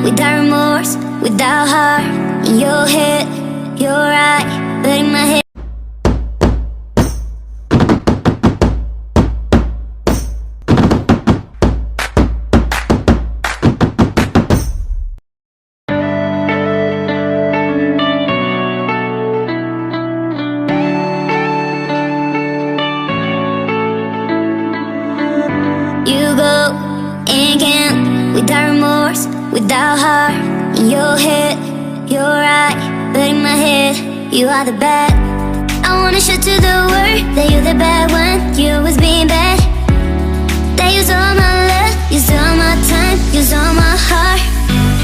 without remorse, without heart. In your head, you're right, but in my head. You go and can't, without remorse, without heart. In your head, you're right, but in my head, you are the bad. I wanna show to the world that you're the bad one. You always being bad. That use all my love, use all my time, use all my heart.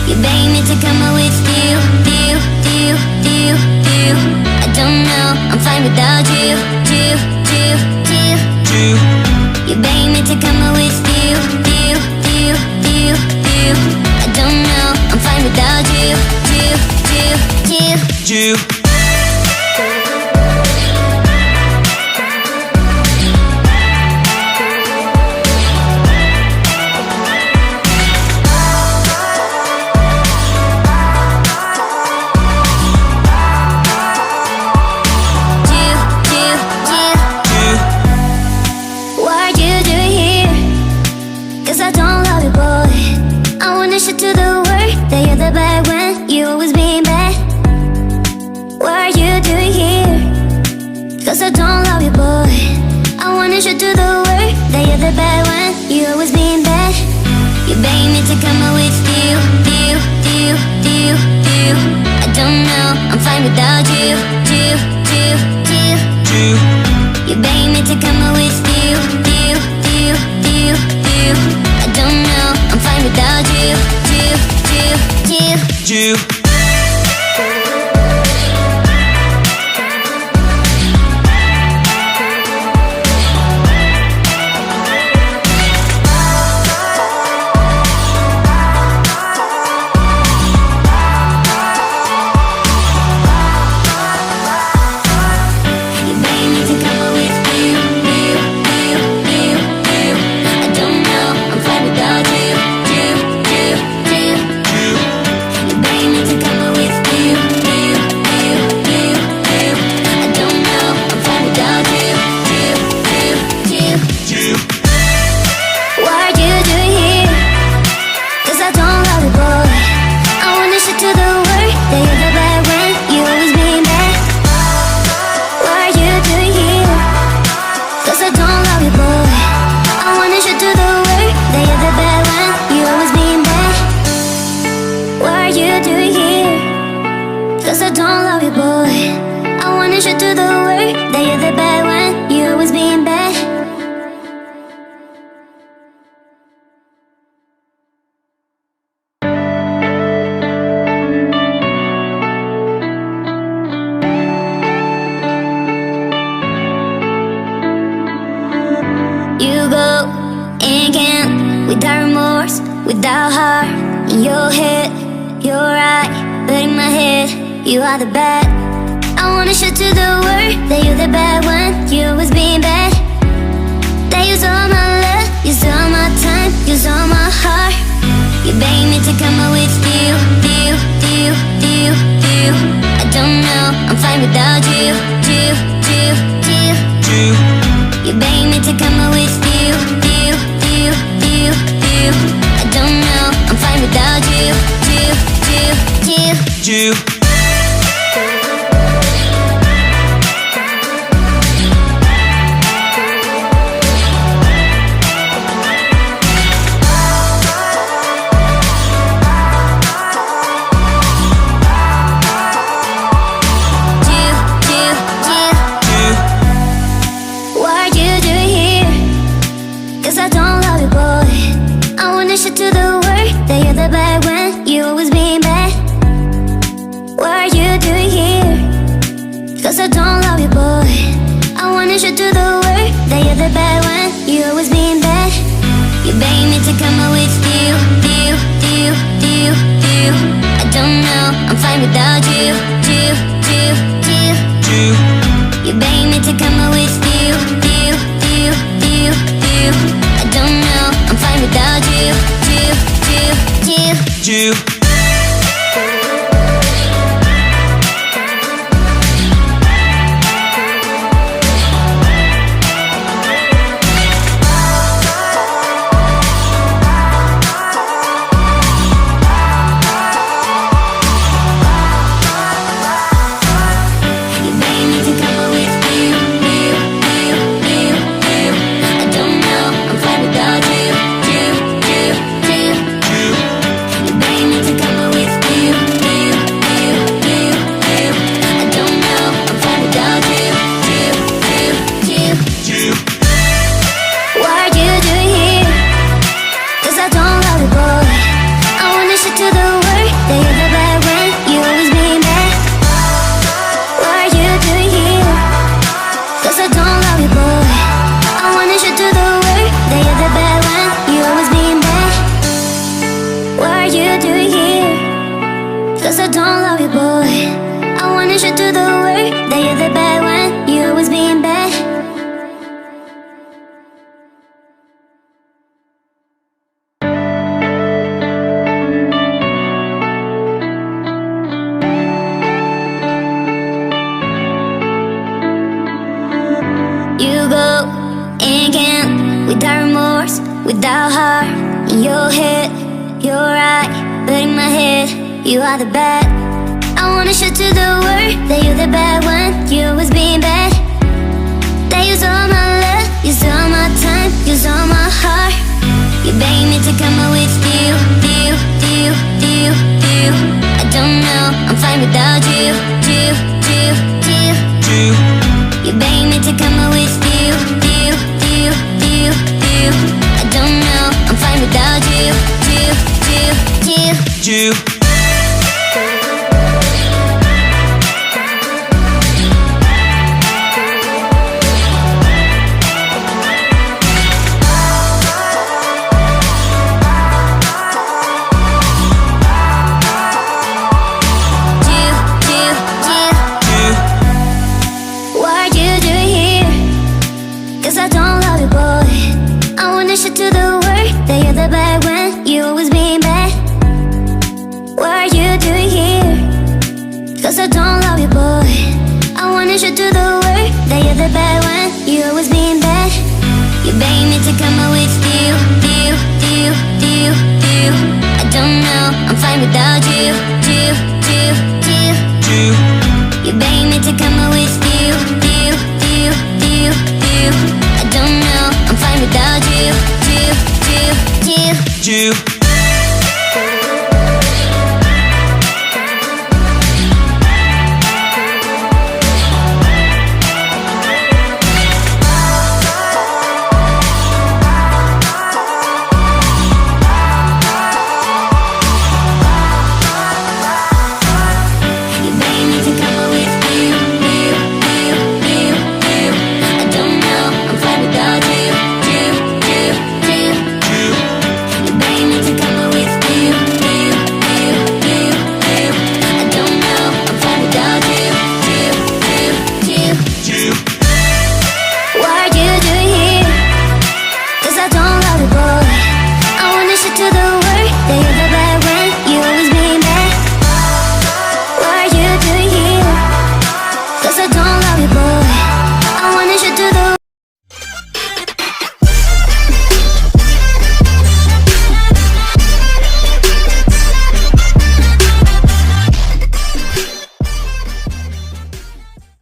You beg me to come out with you. I don't know, I'm fine without you. You beg me to come out with you. I don't know, I'm fine without you. What you doing here? 'Cause I don't love you, boy. I wanna show to the world that you're the bad one. You always being bad. What are you doing here? 'Cause I don't love you, boy. I wanna show to the world that you're the bad one. You always being bad. You beg me to come out with you. I don't know, I'm fine without you. You beg me to come out with you. I don't know, I'm fine without you. Without remorse, without heart. In your head, you're right, but in my head, you are the bad. I wanna show to the world that you're the bad one. You always being bad. That use all my love, use all my time, use all my heart. You beg me to come out with you. I don't know, I'm fine without you. You beg me to come out with you. I don't know, I'm fine without you. What are you doing here? 'Cause I don't love you, boy. I wanna show to the world that you're the bad one. You always being bad. What are you doing here? 'Cause I don't love you, boy. I wanna show to the world that you're the bad one. You always being bad. You beg me to come out with you. I don't know, I'm fine without you. You beg me to come out with you. I don't know, I'm fine without you. don't love you, boy. I wanna show to the world that you're the bad one. You always being bad. You go and can't, without remorse, without heart. In your head, you're right, but in my head, you are the bad. I wanna show to the world that you're the bad one. You always being bad. That use all my love, use all my time, use all my heart. You beg me to come out with you. I don't know, I'm fine without you. You beg me to come out with you. I don't know, I'm fine without you. What you doing here? 'Cause I don't love you, boy. I wanna show to the world that you're the bad one. You always being bad. What are you doing here? 'Cause I don't love you, boy. I wanna show to the world that you're the bad one. You always being bad. You beg me to come out with you. I don't know, I'm fine without you.